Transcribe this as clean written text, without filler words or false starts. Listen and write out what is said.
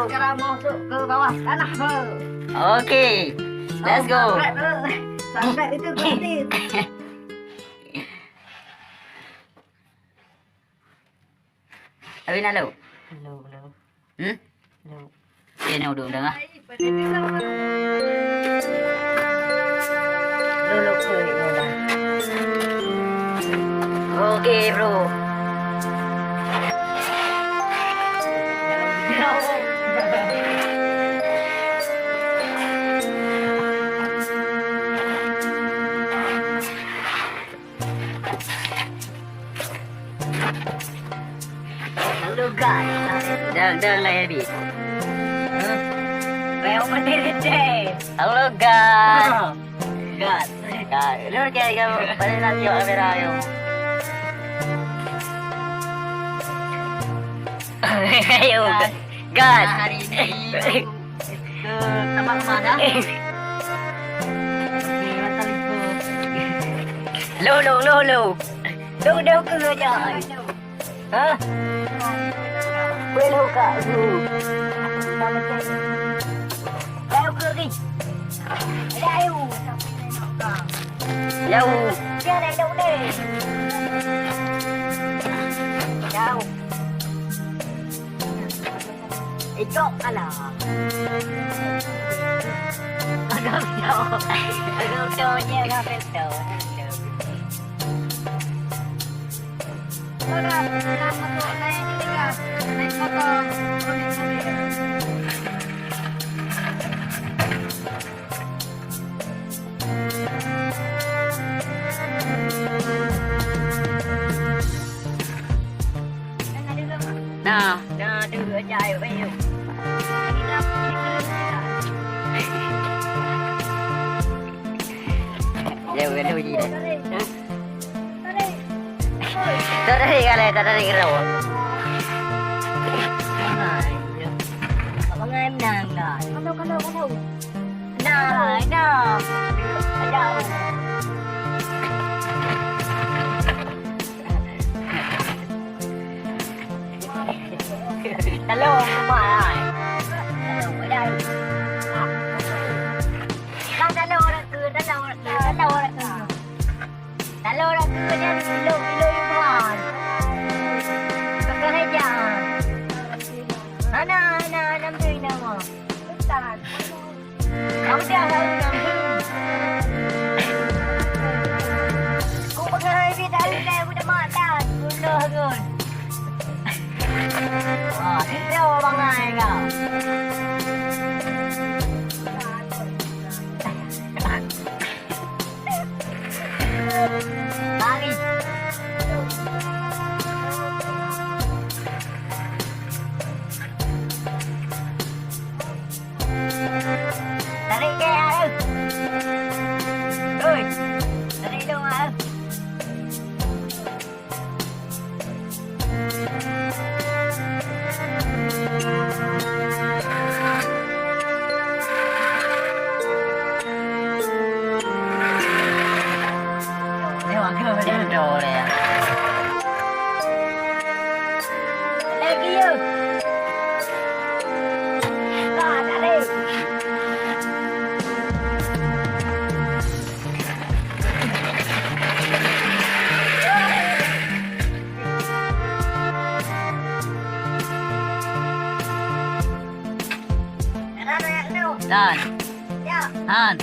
sekarang masuk ke bawah tanah. Okey. Let's go. Sampai itu berhenti. Abi nak lu? Belum. Hmm? Belum. Dia nak duduk dah. Dulu ke itu. Okey, bro. Hello guys. Dah lah Abi. Kaya berdiri deh. Hello guys. Gas. Lu kaya pada nak tengok kamera yo. Ayo. Gas. Hari ini ke tempat mana? Lu. Lu ke aja. Hah? Belum kak. Ayo pergi. Ayo. Jauh. Dia naik đâu đây? Đâu? Ikut kalah. Agak jauhnya agak betul. Orang motor naik ni kan, naik motor. Nah, Đưa chạy ở bên jauh kan lu gì đây? Tới đây cái đầu. Abang em nàng là con đâu nàng nào ở đâu alo mà ở đây đang alo đã cưa nha lô mà cái này chả nó năm tươi nào mà không chơi hơn năm tươi cũng có hơi biết đã đi đây cũng đã mà ta cũng lơ rồi thích đâu bằng này cả Lagi. Tarik ke ya. Oi. Tarik dong ah. Trên đồ này. Lagi yuk. Ada deh. Dan. Ya. Han.